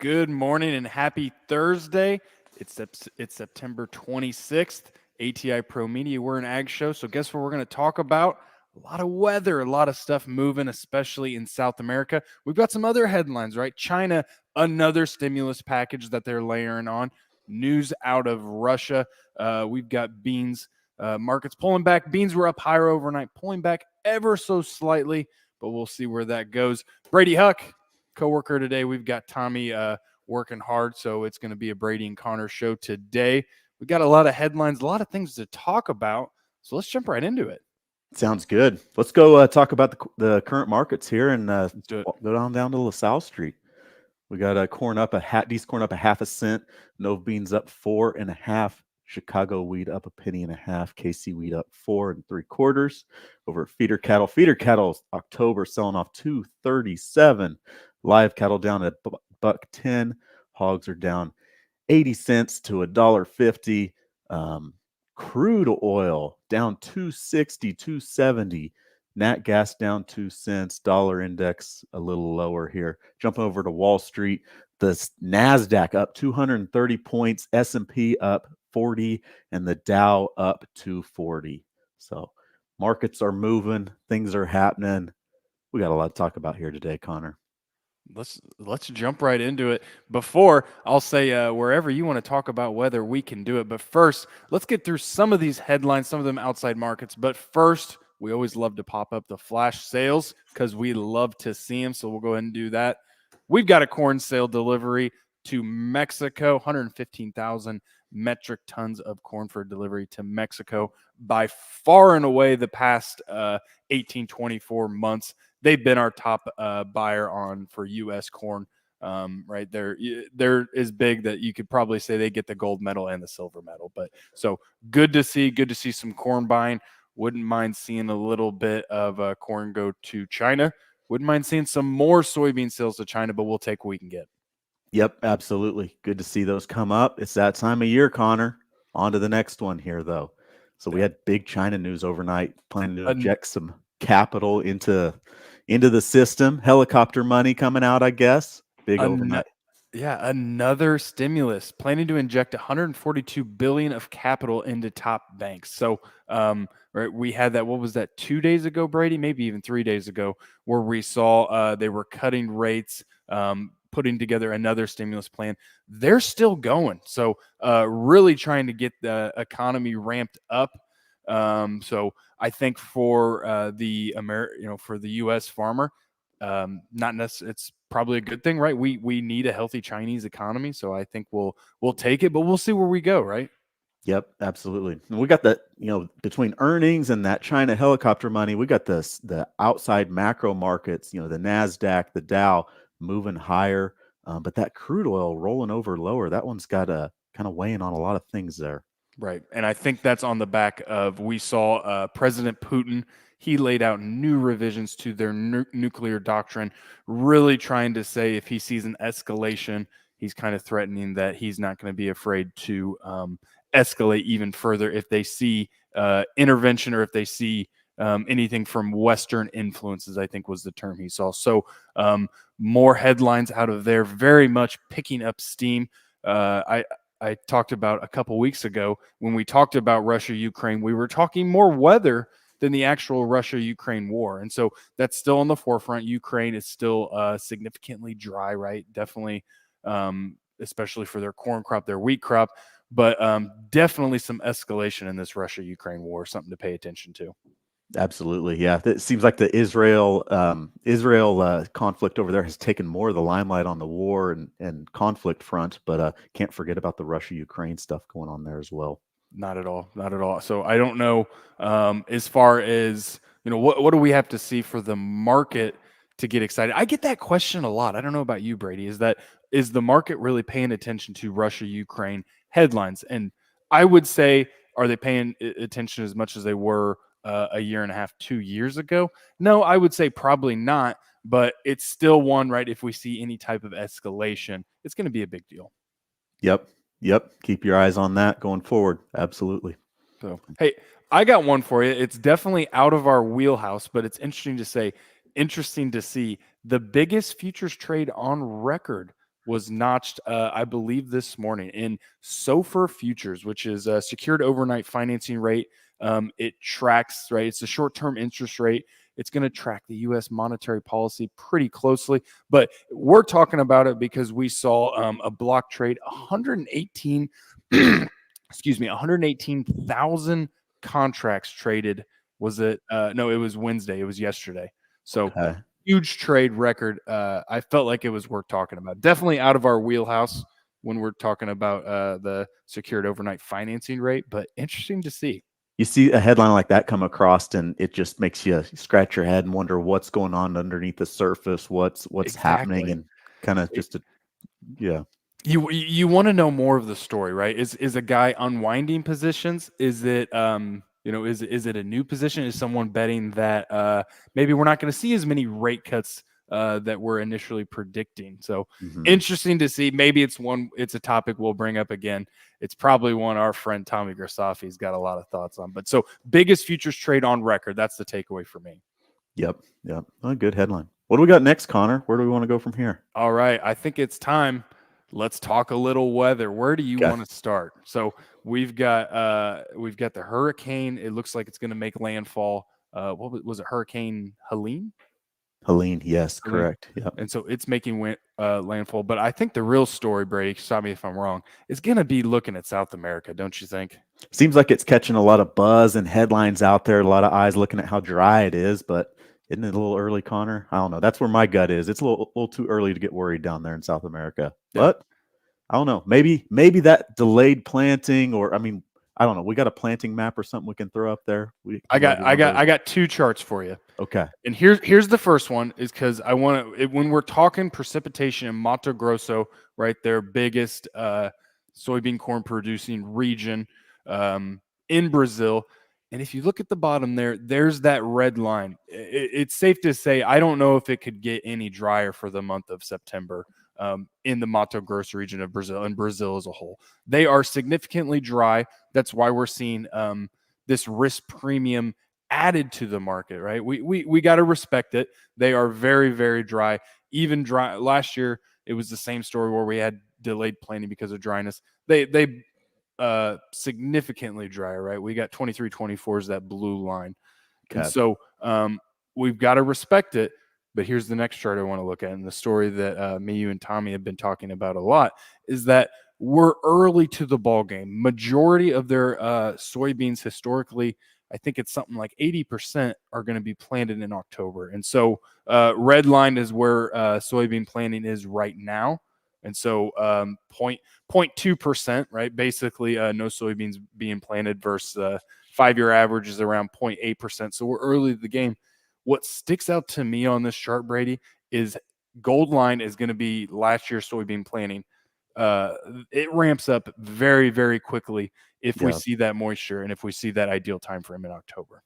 Good morning and happy Thursday. It's September 26th. ATI Pro Media, we're an ag show. So guess what we're going to talk about? A lot of weather, a lot of stuff moving, especially in South America. We've got some other headlines, right? China, another stimulus package that they're layering on. News out of Russia. We've got beans markets pulling back. Beans were up higher overnight, pulling back ever so slightly, but we'll see where that goes. Brady Huck, coworker today. We've got Tommy working hard, so it's going to be a Brady and Connor show today. We got a lot of headlines, a lot of things to talk about, so let's jump right into it. Sounds good. Let's go talk about the current markets here and do go down to LaSalle Street. We got D's corn up a half a cent, Nova beans up 4.5, Chicago wheat up a penny and a half, KC wheat up 4 3/4. Over feeder cattle October selling off 237, live cattle down at $1.10, hogs are down 80 cents to $1.50. Crude oil down 260, 270. Nat gas down 2 cents. Dollar index a little lower here. Jumping over to Wall Street, the Nasdaq up 230 points, S&P up 40, and the Dow up 240. So markets are moving, things are happening. We got a lot to talk about here today, Connor. Let's jump right into it. Before I'll say wherever you want to talk about weather, we can do it. But first, let's get through some of these headlines, some of them outside markets. But first, we always love to pop up the flash sales because we love to see them. So we'll go ahead and do that. We've got a corn sale delivery to Mexico, 115,000 metric tons of corn for delivery to Mexico. By far and away the past 18, 24 months, they've been our top buyer on for U.S. corn. Right, they're as big that you could probably say they get the gold medal and the silver medal. But so good to see some corn buying. Wouldn't mind seeing a little bit of corn go to China. Wouldn't mind seeing some more soybean sales to China, but we'll take what we can get. Yep, absolutely. Good to see those come up. It's that time of year, Connor. On to the next one here, though. So we had big China news overnight, planning to inject some capital into the system. Helicopter money coming out, I guess. Big overnight. Yeah, another stimulus planning to inject 142 billion of capital into top banks. So, right, we had that. What was that? 2 days ago, Brady? Maybe even 3 days ago, where we saw they were cutting rates, putting together another stimulus plan. They're still going. So, really trying to get the economy ramped up. So, I think for for the U.S. farmer, not necessarily. It's probably a good thing, right? We need a healthy Chinese economy, so I think we'll take it, but we'll see where we go, right? Yep, absolutely. And we got between earnings and that China helicopter money, we got the outside macro markets, the Nasdaq, the Dow moving higher, but that crude oil rolling over lower. That one's got a kind of weighing on a lot of things there. Right, and I think that's on the back of we saw President Putin. He laid out new revisions to their nuclear doctrine, really trying to say if he sees an escalation, he's kind of threatening that he's not going to be afraid to escalate even further if they see intervention or if they see anything from Western influences, I think was the term he saw. So more headlines out of there, very much picking up steam. I talked about a couple weeks ago when we talked about Russia-Ukraine, we were talking more weather than the actual Russia-Ukraine war. And so that's still on the forefront. Ukraine is still significantly dry, right? Definitely, especially for their corn crop, their wheat crop, but definitely some escalation in this Russia-Ukraine war, something to pay attention to. Absolutely, yeah. It seems like the Israel conflict over there has taken more of the limelight on the war and conflict front, but can't forget about the Russia-Ukraine stuff going on there as well. Not at all, not at all. So I don't know as far as what do we have to see for the market to get excited? I get that question a lot. I don't know about you, Brady. Is the market really paying attention to Russia-Ukraine headlines? And I would say, are they paying attention as much as they were a year and a half, 2 years ago? No, I would say probably not, but it's still one, right? If we see any type of escalation, it's going to be a big deal. Yep. Keep your eyes on that going forward. Absolutely. So, hey, I got one for you. It's definitely out of our wheelhouse, but it's interesting to see the biggest futures trade on record was notched, I believe, this morning in SOFR futures, which is a secured overnight financing rate. It tracks, right? It's a short term interest rate. It's going to track the U.S. monetary policy pretty closely. But we're talking about it because we saw a block trade 118, excuse me, 118,000 contracts traded. Was it? No, it was Wednesday. It was yesterday. So Okay. huge trade record. I felt like it was worth talking about. Definitely out of our wheelhouse when we're talking about the secured overnight financing rate, but interesting to see. You see a headline like that come across, and it just makes you scratch your head and wonder what's going on underneath the surface, what's happening, Exactly. and kind of just a yeah. You want to know more of the story, right? Is a guy unwinding positions? Is it is it a new position? Is someone betting that maybe we're not going to see as many rate cuts that we're initially predicting? So Mhm. interesting to see. Maybe it's a topic we'll bring up again. It's probably one our friend Tommy Grasaffi's got a lot of thoughts on. But so biggest futures trade on record. That's the takeaway for me. Yep, yep. A good headline. What do we got next, Connor? Where do we want to go from here? All right, I think it's time. Let's talk a little weather. Where do you Okay. want to start? So we've got the hurricane. It looks like it's going to make landfall. Was it Hurricane Helene? Helene, yes, Helene. correct. Yep. And so it's making landfall. But I think the real story, Brady, stop me if I'm wrong, is going to be looking at South America, don't you think? Seems like it's catching a lot of buzz and headlines out there, a lot of eyes looking at how dry it is, but isn't it a little early, Connor? I don't know. That's where my gut is. It's a little too early to get worried down there in South America. Yeah. But I don't know. Maybe that delayed planting, or I mean, I don't know. We got a planting map or something we can throw up there. I got I got Wherever. I got two charts for you. Okay. And here's the first one is because I want to when we're talking precipitation in Mato Grosso, right, their biggest soybean corn producing region in Brazil. And if you look at the bottom there, there's that red line. It's safe to say I don't know if it could get any drier for the month of September in the Mato Grosso region of Brazil and Brazil as a whole. They are significantly dry. That's why we're seeing this risk premium added to the market, right? We got to respect it. They are very, very dry. Even dry last year, it was the same story where we had delayed planting because of dryness. They significantly drier, right? We got 23, 24 is that blue line. And Okay. so we've got to respect it. But here's the next chart I want to look at. And the story that me, you, and Tommy have been talking about a lot is that we're early to the ball game. Majority of their soybeans historically, I think it's something like 80% are going to be planted in October. And so red line is where soybean planting is right now. And so 0.2%, right? Basically, no soybeans being planted versus 5-year average is around 0.8%. So we're early to the game. What sticks out to me on this chart, Brady, is gold line is going to be last year's soybean planting. It ramps up very, very quickly if we Yeah. see that moisture and if we see that ideal time frame in October.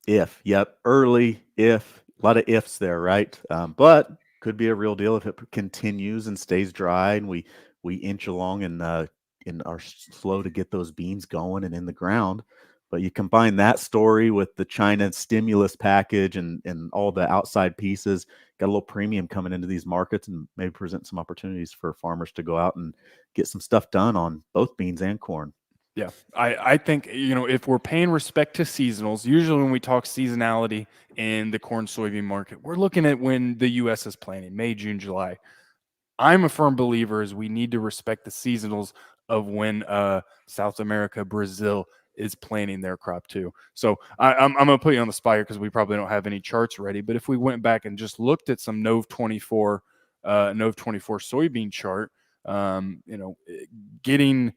Yep, early, if, a lot of ifs there, right? But could be a real deal if it continues and stays dry, and we inch along and are slow to get those beans going and in the ground. But you combine that story with the China stimulus package and all the outside pieces, got a little premium coming into these markets, and maybe present some opportunities for farmers to go out and get some stuff done on both beans and corn. Yeah, I think if we're paying respect to seasonals, usually when we talk seasonality in the corn soybean market, we're looking at when the U.S. is planting May, June, July. I'm a firm believer is we need to respect the seasonals of when South America, Brazil is planting their crop too. So I'm going to put you on the spot here because we probably don't have any charts ready. But if we went back and just looked at some Nov 24 soybean chart, getting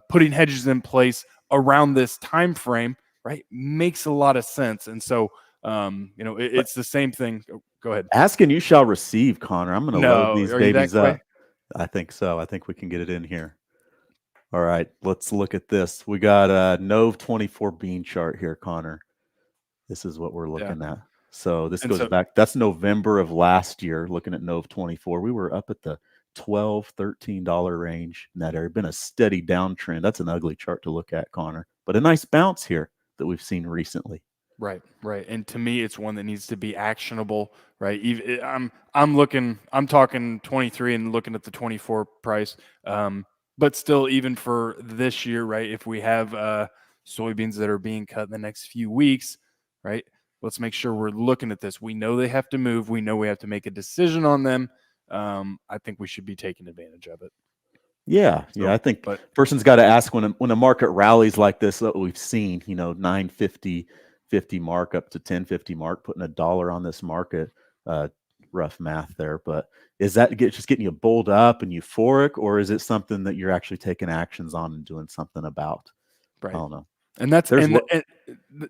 putting hedges in place around this time frame, right, makes a lot of sense. And so it's the same thing. Oh, go ahead. Ask and you shall receive, Connor. I'm going to load No, these are you that babies up. way? I think so. I think we can get it in here. All right, let's look at this. We got a Nov 24 bean chart here, Connor. This is what we're Yeah. looking at. So this And goes so back. That's November of last year. Looking at Nov 24, we were up at the $12, $13 range in that area. Been a steady downtrend. That's an ugly chart to look at, Connor, but a nice bounce here that we've seen recently. Right, right. And to me, it's one that needs to be actionable, right? I'm talking 23 and looking at the 24 price. But still, even for this year, right? If we have soybeans that are being cut in the next few weeks, right? Let's make sure we're looking at this. We know they have to move. We know we have to make a decision on them. I think we should be taking advantage of it. Yeah, yeah. So, I think but person's got to ask when a market rallies like this that we've seen, 950 mark up to 1050 mark, putting $1 on this market. Rough math there, but is that just getting you bulled up and euphoric, or is it something that you're actually taking actions on and doing something about? I right. don't know. And that's There's and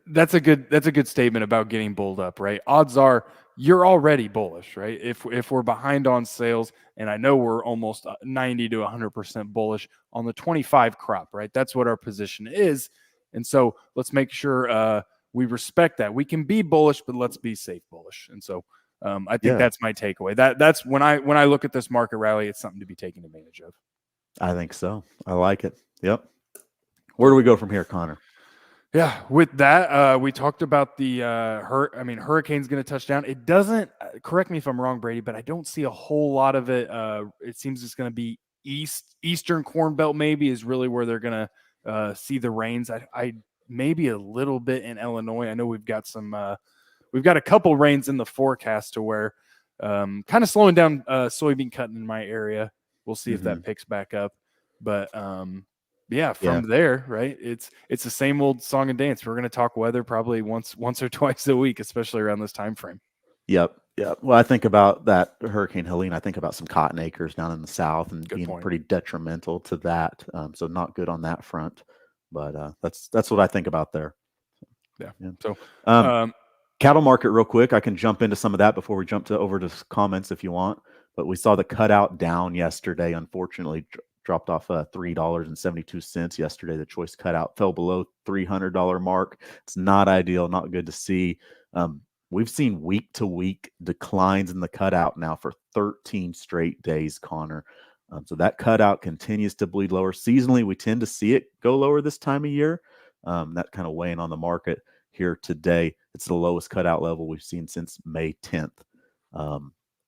that's a good statement about getting bulled up, right? Odds are you're already bullish, right? If we're behind on sales, and I know we're almost 90 to 100% bullish on the 25 crop, right? That's what our position is, and so let's make sure we respect that. We can be bullish, but let's be safe bullish. And so I think Yeah, that's my takeaway. That's when I look at this market rally, it's something to be taken advantage of. I think so. I like it. Yep. Where do we go from here, Connor? Yeah, with that, we talked about the hurricane's going to touch down. It doesn't. Correct me if I'm wrong, Brady, but I don't see a whole lot of it. It seems it's going to be eastern Corn Belt. Maybe is really where they're going to see the rains. I maybe a little bit in Illinois. I know we've got some. We've got a couple rains in the forecast to where kind of slowing down soybean cutting in my area. We'll see if Hmm. that picks back up, but yeah, Yeah. from there, right? It's the same old song and dance. We're going to talk weather probably once or twice a week, especially around this time frame. Yep. Yep. Well, I think about that Hurricane Helene. I think about some cotton acres down in the south and Good being point. pretty detrimental to that. So not good on that front. But that's what I think about there. Yeah. Yeah. So, Um, um, Cattle market, real quick. I can jump into some of that before we jump to over to comments if you want. But we saw the cutout down yesterday. Unfortunately, dropped off $3.72 yesterday. The choice cutout fell below $300 mark. It's not ideal, not good to see. Um, we've seen week to week declines in the cutout now for 13 straight days, Connor. So that cutout continues to bleed lower. Seasonally, we tend to see it go lower this time of year. That kind of weighing on the market here today. It's the lowest cutout level we've seen since May 10th. But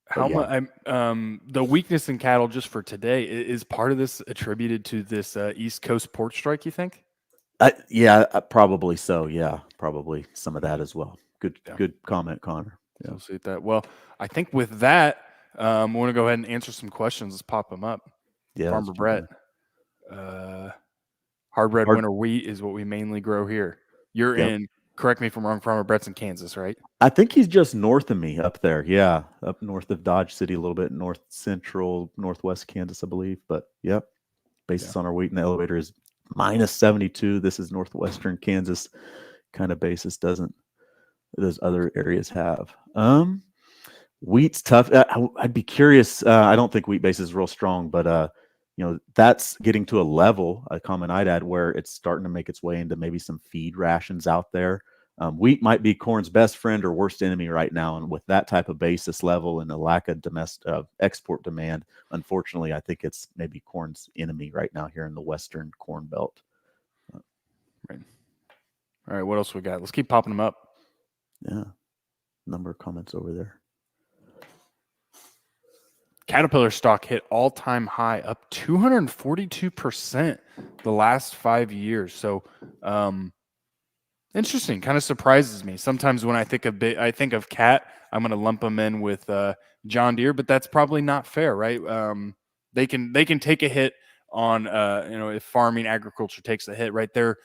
how yeah, much? The weakness in cattle just for today is part of this attributed to this East Coast port strike. You think? yeah, probably so. Yeah, probably some of that as well. Good, Yeah. good comment, Connor. So Yeah, we'll see that. Well, I think with that, I want to go ahead and answer some questions. Let's pop them up. yeah. Let's Farmer jump Brett, in. uh, hard red Hard. winter wheat is what we mainly grow here. You're Yep. in. Correct me if I'm wrong. Farmer Brett's in Kansas, right? I think he's just north of me up there. Yeah, up north of Dodge City, a little bit north central, northwest Kansas, I believe. But yep, Yeah. basis on our weight in the elevator is minus 72. This is northwestern Kansas kind of basis. Doesn't those other areas have? Wheat's tough. Would be curious. I don't think wheat base is real strong, but that's getting to a level, a comment I'd add, where it's starting to make its way into maybe some feed rations out there. Wheat might be corn's best friend or worst enemy right now, and with that type of basis level and the lack of domestic export demand, unfortunately, I think it's maybe corn's enemy right now here in the Western Corn Belt. Right. All right. What else we got? Let's keep popping them up. Yeah, number of comments over there. Caterpillar stock hit all-time high, up 242% the last 5 years. So, interesting. Kind of surprises me. Sometimes when I think of Cat, I'm going to lump them in with John Deere, but that's probably not fair, right? They can take a hit on if farming agriculture takes a hit, right? They're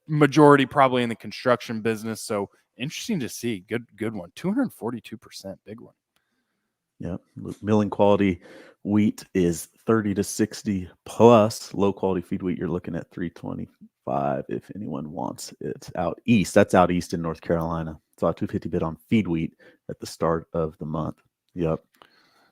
majority probably in the construction business. So interesting to see. Good one. 242%, big one. Yeah, milling quality wheat is 30 to 60 plus. Low quality feed wheat, you're looking at 325 if anyone wants it. Out east, that's out east in North Carolina. Saw a 250 bid on feed wheat at the start of the month. Yep.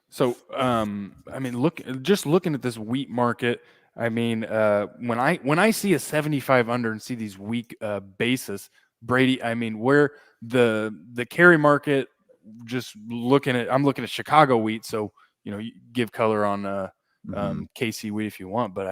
So, looking at this wheat market, when I see a 75 under and see these weak basis, Brady, where the carry market, I'm looking at Chicago wheat. So, you give color on Hmm. KC wheat if you want, but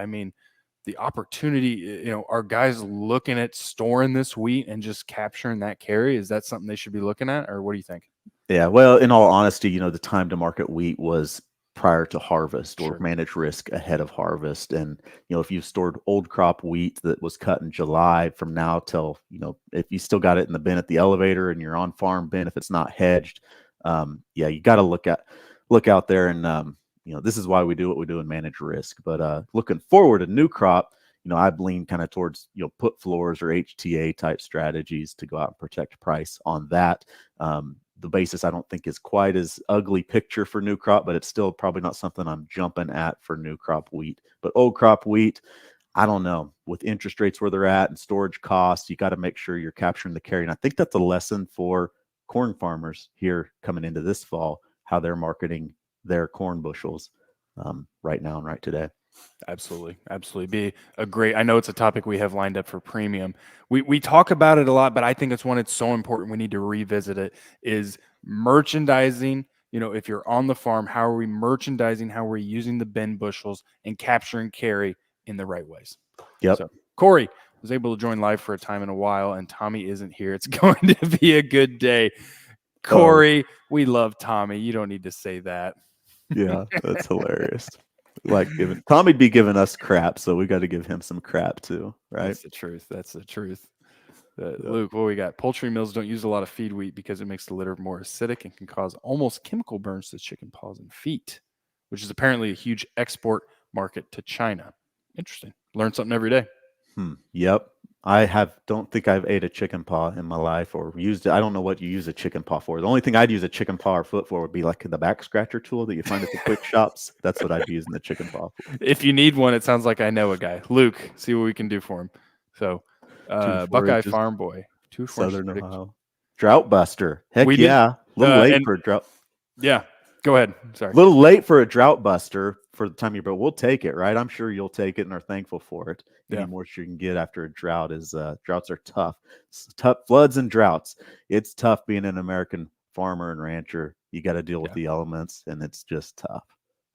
the opportunity, are guys looking at storing this wheat and just capturing that carry? Is that something they should be looking at, or what do you think? Yeah, well, in all honesty, the time to market wheat was prior to harvest or Sure. manage risk ahead of harvest. And, if you've stored old crop wheat that was cut in July from now till, if you still got it in the bin at the elevator and you're on farm bin, if it's not hedged, yeah, you got to look out there. And, this is why we do what we do and manage risk. But looking forward, a new crop, I've leaned kind of towards, put floors or HTA type strategies to go out and protect price on that. The basis I don't think is quite as ugly picture for new crop, but it's still probably not something I'm jumping at for new crop wheat. But old crop wheat, I don't know. With interest rates where they're at and storage costs, you got to make sure you're capturing the carry. And I think that's a lesson for corn farmers here coming into this fall, how they're marketing their corn bushels right now and right today. Absolutely. Be a great, I know it's a topic we have lined up for premium. We talk about it a lot, but I think it's one it's so important we need to revisit it is merchandising. If you're on the farm, how are we merchandising, how are we using the bin bushels and capturing carry in the right ways? Yep. So Corey was able to join live for a time in a while, and Tommy isn't here. It's going to be a good day. Corey, we love Tommy. You don't need to say that. Yeah, that's hilarious. Like Tommy'd be giving us crap, so we got to give him some crap too, right? That's the truth. Luke, what we got? Poultry mills don't use a lot of feed wheat because it makes the litter more acidic and can cause almost chemical burns to chicken paws and feet, which is apparently a huge export market to China. Interesting. Learn something every day. Yep. Don't think I've ate a chicken paw in my life or used it. I don't know what you use a chicken paw for. The only thing I'd use a chicken paw or foot for would be like the back scratcher tool that you find at the quick shops. That's what I'd be using the chicken paw for. If you need one, it sounds like I know a guy. Luke, see what we can do for him. So, Buckeye Farm Boy, Southern Ohio. Drought buster. Heck we yeah. A little late for a drought. Yeah. Go ahead. Sorry. A little late for a drought buster for the time of year, but we'll take it, right? I'm sure you'll take it and are thankful for it. Any more you can get after a drought is droughts are tough. Tough floods and droughts. It's tough being an American farmer and rancher. You got to deal with the elements, and it's just tough.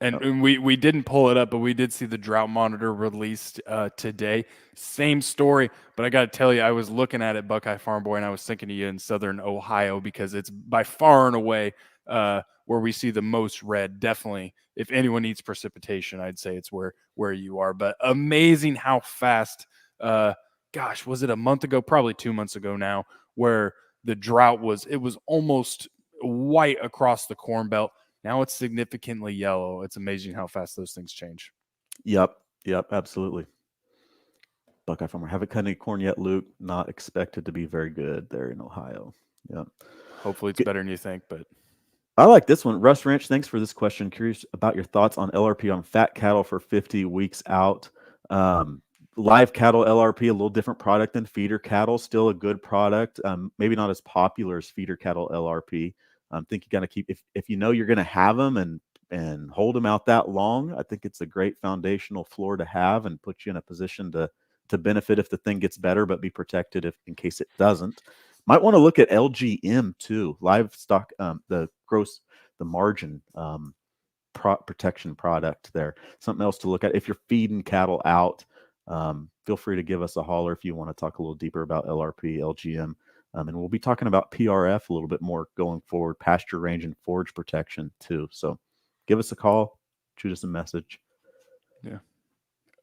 And we didn't pull it up, but we did see the drought monitor released today. Same story, but I got to tell you, I was looking at it, Buckeye Farm Boy, and I was thinking of you in Southern Ohio because it's by far and away where we see the most red. Definitely, if anyone needs precipitation, I'd say it's where you are. But amazing how fast, gosh, was it a month ago? Probably 2 months ago now, where the drought was almost white across the Corn Belt. Now it's significantly yellow. It's amazing how fast those things change. Yep, absolutely. Buckeye Farmer. Haven't cut any corn yet, Luke. Not expected to be very good there in Ohio. Yep. Hopefully it's better than you think, but I like this one. Russ Ranch, thanks for this question. Curious about your thoughts on LRP on fat cattle for 50 weeks out. Live cattle LRP, a little different product than feeder cattle, still a good product. Maybe not as popular as feeder cattle LRP. I think you got to keep, if you know you're going to have them and hold them out that long, I think it's a great foundational floor to have and put you in a position to benefit if the thing gets better, but be protected if in case it doesn't. Might want to look at LGM too, livestock, the margin protection product there. Something else to look at if you're feeding cattle out. Feel free to give us a holler if you want to talk a little deeper about LRP, LGM. And we'll be talking about PRF a little bit more going forward, pasture range and forage protection too. So give us a call, shoot us a message. Yeah.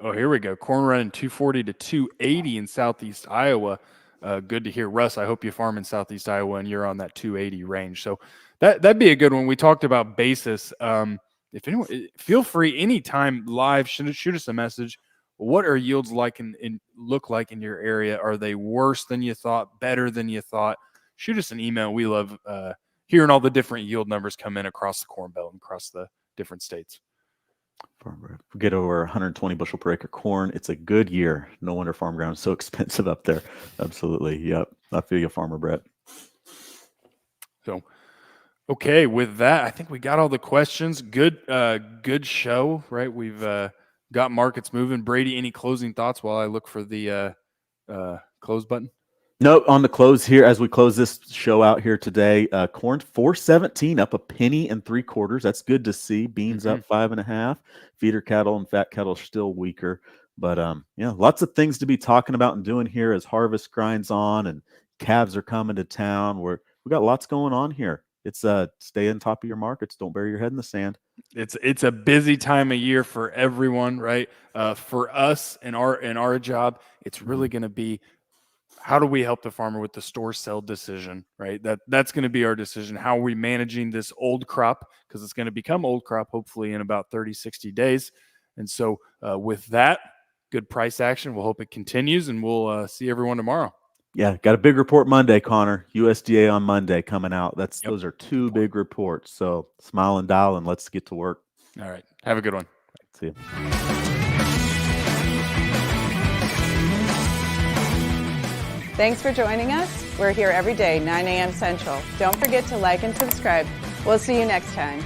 Oh, here we go. Corn running 240 to 280 in Southeast Iowa. Good to hear, Russ. I hope you farm in Southeast Iowa and you're on that 280 range. So that'd be a good one. We talked about basis. If anyone, feel free anytime live, shoot us a message. What are yields like in look like in your area? Are they worse than you thought, better than you thought? Shoot us an email. We love hearing all the different yield numbers come in across the Corn Belt and across the different states. We get over 120 bushel per acre corn. It's a good year. No wonder farm ground is so expensive up there. Absolutely. Yep. I feel you, Farmer Brett. So, okay, with that, I think we got all the questions. Good show, right? We've got markets moving. Brady, any closing thoughts while I look for the close button? No, on the close here, as we close this show out here today, corn 417 up $0.01 3/4. That's good to see. Beans up 5.5. Feeder cattle and fat cattle still weaker. But yeah, lots of things to be talking about and doing here as harvest grinds on and calves are coming to town. We got lots going on here. It's stay on top of your markets. Don't bury your head in the sand. It's a busy time of year for everyone, right? For us in our job, it's really going to be how do we help the farmer with the store sell decision, right? That's going to be our decision. How are we managing this old crop? Because it's going to become old crop hopefully in about 30, 60 days. And so with that, good price action. We'll hope it continues, and we'll see everyone tomorrow. Yeah, got a big report Monday, Connor. USDA on Monday coming out. Those are two big reports. So smile and dial, and let's get to work. All right. Have a good one. See you. Thanks for joining us. We're here every day, 9 a.m. Central. Don't forget to like and subscribe. We'll see you next time.